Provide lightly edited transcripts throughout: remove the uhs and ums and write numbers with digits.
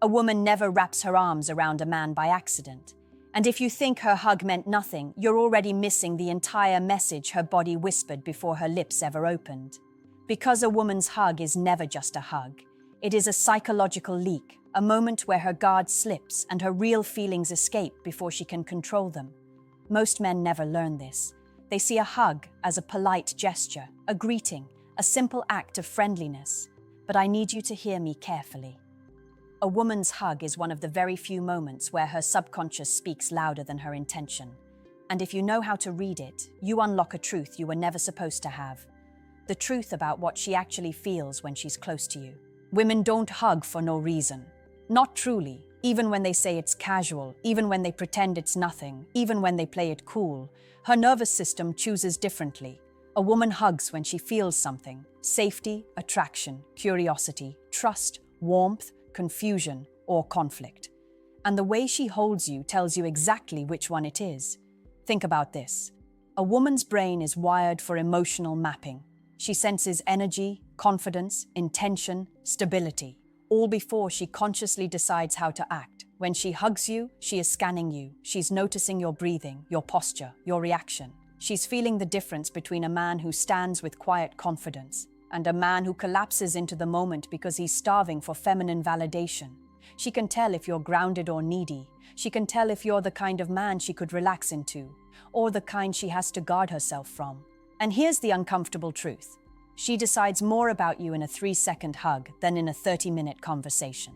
A woman never wraps her arms around a man by accident. And if you think her hug meant nothing, you're already missing the entire message her body whispered before her lips ever opened. Because a woman's hug is never just a hug. It is a psychological leak, a moment where her guard slips and her real feelings escape before she can control them. Most men never learn this. They see a hug as a polite gesture, a greeting, a simple act of friendliness. But I need you to hear me carefully. A woman's hug is one of the very few moments where her subconscious speaks louder than her intention. And if you know how to read it, you unlock a truth you were never supposed to have. The truth about what she actually feels when she's close to you. Women don't hug for no reason. Not truly, even when they say it's casual, even when they pretend it's nothing, even when they play it cool. Her nervous system chooses differently. A woman hugs when she feels something: safety, attraction, curiosity, trust, warmth, confusion, or conflict. And the way she holds you tells you exactly which one it is. Think about this. A woman's brain is wired for emotional mapping. She senses energy, confidence, intention, stability, all before she consciously decides how to act. When she hugs you, she is scanning you. She's noticing your breathing, your posture, your reaction. She's feeling the difference between a man who stands with quiet confidence and a man who collapses into the moment because he's starving for feminine validation. She can tell if you're grounded or needy. She can tell if you're the kind of man she could relax into, or the kind she has to guard herself from. And here's the uncomfortable truth. She decides more about you in a 3-second hug than in a 30-minute conversation.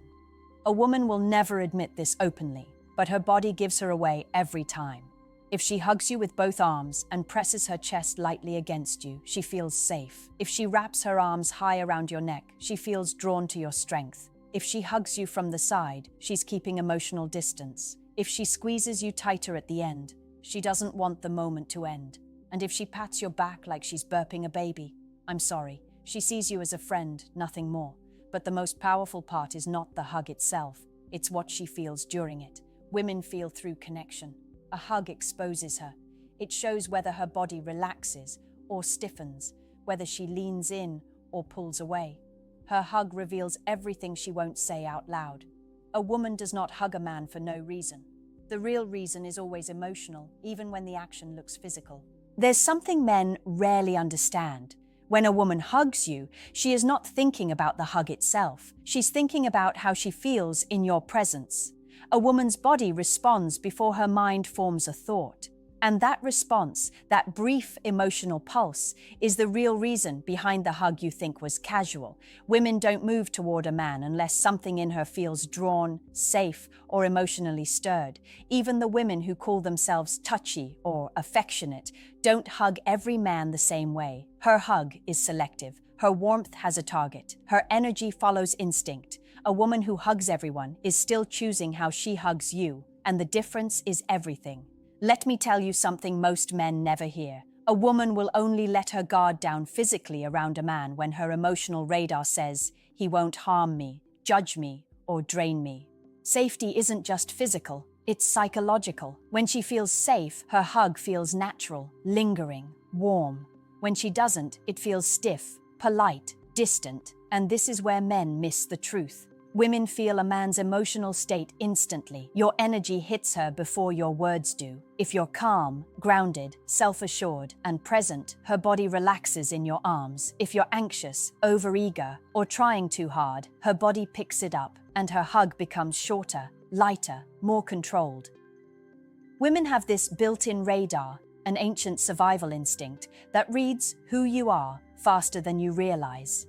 A woman will never admit this openly, but her body gives her away every time. If she hugs you with both arms and presses her chest lightly against you, she feels safe. If she wraps her arms high around your neck, she feels drawn to your strength. If she hugs you from the side, she's keeping emotional distance. If she squeezes you tighter at the end, she doesn't want the moment to end. And if she pats your back like she's burping a baby, I'm sorry, she sees you as a friend, nothing more. But the most powerful part is not the hug itself, it's what she feels during it. Women feel through connection. A hug exposes her. It shows whether her body relaxes or stiffens, whether she leans in or pulls away. Her hug reveals everything she won't say out loud. A woman does not hug a man for no reason. The real reason is always emotional, even when the action looks physical. There's something men rarely understand. When a woman hugs you, she is not thinking about the hug itself. She's thinking about how she feels in your presence. A woman's body responds before her mind forms a thought. And that response, that brief emotional pulse, is the real reason behind the hug you think was casual. Women don't move toward a man unless something in her feels drawn, safe, or emotionally stirred. Even the women who call themselves touchy or affectionate don't hug every man the same way. Her hug is selective. Her warmth has a target. Her energy follows instinct. A woman who hugs everyone is still choosing how she hugs you, and the difference is everything. Let me tell you something most men never hear. A woman will only let her guard down physically around a man when her emotional radar says, he won't harm me, judge me, or drain me. Safety isn't just physical, it's psychological. When she feels safe, her hug feels natural, lingering, warm. When she doesn't, it feels stiff, polite, distant, and this is where men miss the truth. Women feel a man's emotional state instantly. Your energy hits her before your words do. If you're calm, grounded, self-assured, and present, her body relaxes in your arms. If you're anxious, overeager, or trying too hard, her body picks it up, and her hug becomes shorter, lighter, more controlled. Women have this built-in radar, an ancient survival instinct, that reads who you are faster than you realize.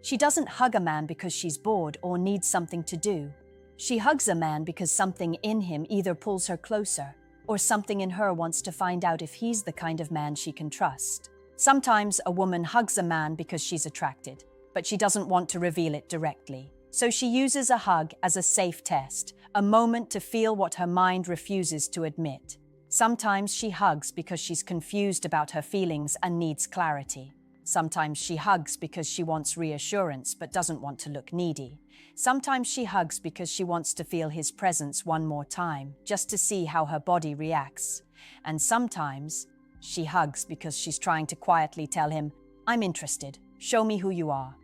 She doesn't hug a man because she's bored or needs something to do. She hugs a man because something in him either pulls her closer, or something in her wants to find out if he's the kind of man she can trust. Sometimes a woman hugs a man because she's attracted, but she doesn't want to reveal it directly. So she uses a hug as a safe test, a moment to feel what her mind refuses to admit. Sometimes she hugs because she's confused about her feelings and needs clarity. Sometimes she hugs because she wants reassurance but doesn't want to look needy. Sometimes she hugs because she wants to feel his presence one more time, just to see how her body reacts. And sometimes she hugs because she's trying to quietly tell him, I'm interested, show me who you are.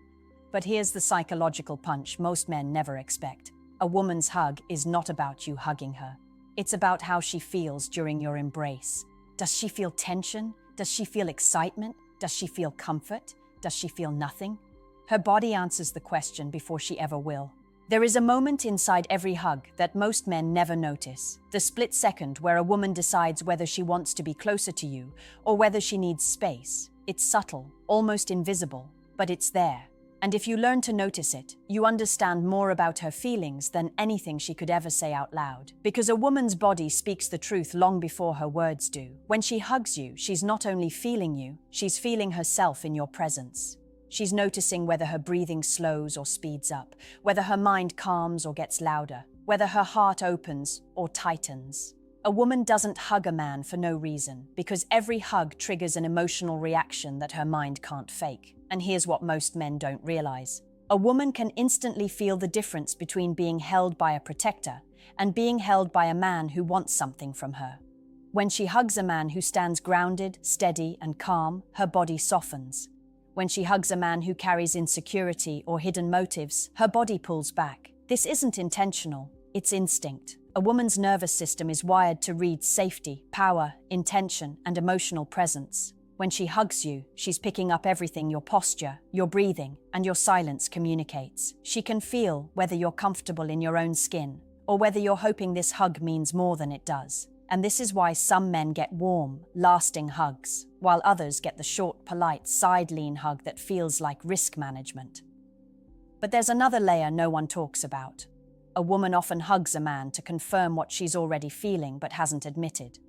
But here's the psychological punch most men never expect. A woman's hug is not about you hugging her. It's about how she feels during your embrace. Does she feel tension? Does she feel excitement? Does she feel comfort? Does she feel nothing? Her body answers the question before she ever will. There is a moment inside every hug that most men never notice. The split second where a woman decides whether she wants to be closer to you or whether she needs space. It's subtle, almost invisible, but it's there. And if you learn to notice it, you understand more about her feelings than anything she could ever say out loud. Because a woman's body speaks the truth long before her words do. When she hugs you, she's not only feeling you, she's feeling herself in your presence. She's noticing whether her breathing slows or speeds up, whether her mind calms or gets louder, whether her heart opens or tightens. A woman doesn't hug a man for no reason, because every hug triggers an emotional reaction that her mind can't fake. And here's what most men don't realize. A woman can instantly feel the difference between being held by a protector and being held by a man who wants something from her. When she hugs a man who stands grounded, steady, and calm, her body softens. When she hugs a man who carries insecurity or hidden motives, her body pulls back. This isn't intentional, it's instinct. A woman's nervous system is wired to read safety, power, intention, and emotional presence. When she hugs you, she's picking up everything your posture, your breathing, and your silence communicates. She can feel whether you're comfortable in your own skin or whether you're hoping this hug means more than it does. And this is why some men get warm, lasting hugs, while others get the short, polite, side-lean hug that feels like risk management. But there's another layer no one talks about. A woman often hugs a man to confirm what she's already feeling but hasn't admitted.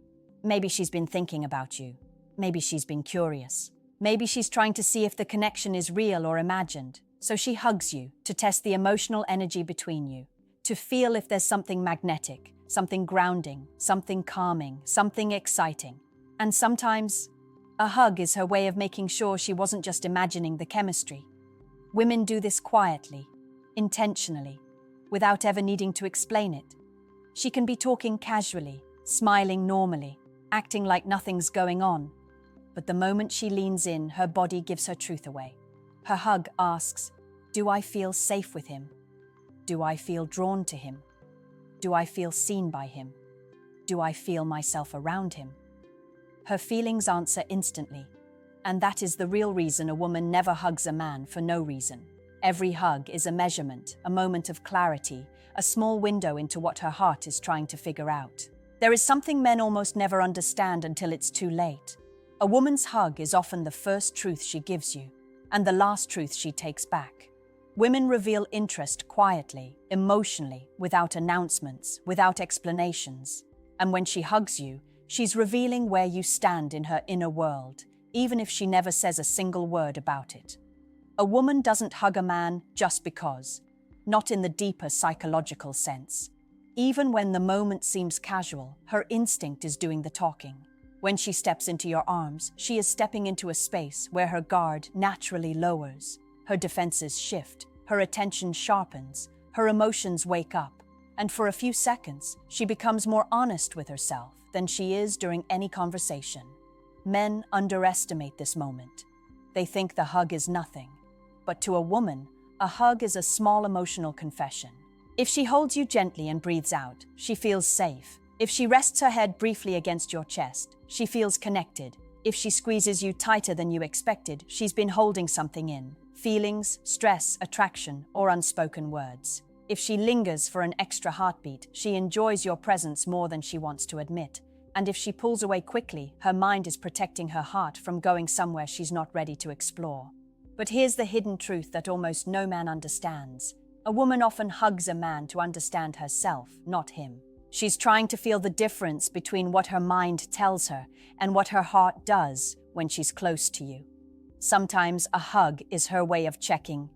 Maybe she's been thinking about you. Maybe she's been curious. Maybe she's trying to see if the connection is real or imagined. So she hugs you to test the emotional energy between you, to feel if there's something magnetic, something grounding, something calming, something exciting. And sometimes, a hug is her way of making sure she wasn't just imagining the chemistry. Women do this quietly, intentionally, without ever needing to explain it. She can be talking casually, smiling normally, acting like nothing's going on. But the moment she leans in, her body gives her truth away. Her hug asks, "Do I feel safe with him? Do I feel drawn to him? Do I feel seen by him? Do I feel myself around him?" Her feelings answer instantly. And that is the real reason a woman never hugs a man for no reason. Every hug is a measurement, a moment of clarity, a small window into what her heart is trying to figure out. There is something men almost never understand until it's too late. A woman's hug is often the first truth she gives you, and the last truth she takes back. Women reveal interest quietly, emotionally, without announcements, without explanations. And when she hugs you, she's revealing where you stand in her inner world, even if she never says a single word about it. A woman doesn't hug a man just because, not in the deeper psychological sense. Even when the moment seems casual, her instinct is doing the talking. When she steps into your arms, she is stepping into a space where her guard naturally lowers. Her defenses shift, her attention sharpens, her emotions wake up, and for a few seconds, she becomes more honest with herself than she is during any conversation. Men underestimate this moment. They think the hug is nothing. But to a woman, a hug is a small emotional confession. If she holds you gently and breathes out, she feels safe. If she rests her head briefly against your chest, she feels connected. If she squeezes you tighter than you expected, she's been holding something in. Feelings, stress, attraction, or unspoken words. If she lingers for an extra heartbeat, she enjoys your presence more than she wants to admit. And if she pulls away quickly, her mind is protecting her heart from going somewhere she's not ready to explore. But here's the hidden truth that almost no man understands. A woman often hugs a man to understand herself, not him. She's trying to feel the difference between what her mind tells her and what her heart does when she's close to you. Sometimes a hug is her way of checking,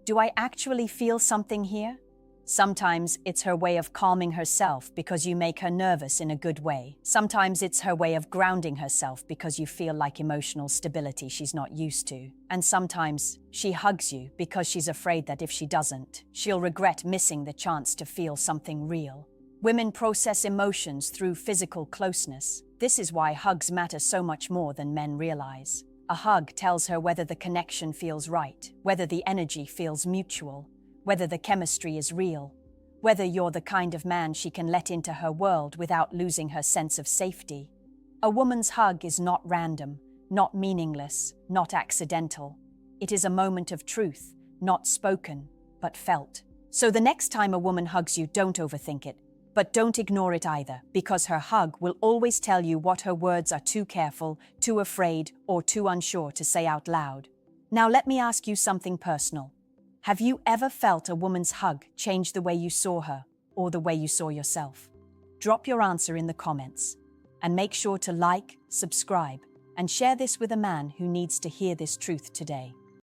do I actually feel something here? Sometimes it's her way of calming herself because you make her nervous in a good way. Sometimes it's her way of grounding herself because you feel like emotional stability she's not used to. And sometimes she hugs you because she's afraid that if she doesn't, she'll regret missing the chance to feel something real. Women process emotions through physical closeness. This is why hugs matter so much more than men realize. A hug tells her whether the connection feels right, whether the energy feels mutual, whether the chemistry is real. whether you're the kind of man she can let into her world without losing her sense of safety. A woman's hug is not random, not meaningless, not accidental. It is a moment of truth, not spoken, but felt. So the next time a woman hugs you, don't overthink it, but don't ignore it either, because her hug will always tell you what her words are too careful, too afraid, or too unsure to say out loud. Now let me ask you something personal. Have you ever felt a woman's hug change the way you saw her, or the way you saw yourself? Drop your answer in the comments. And make sure to like, subscribe, and share this with a man who needs to hear this truth today.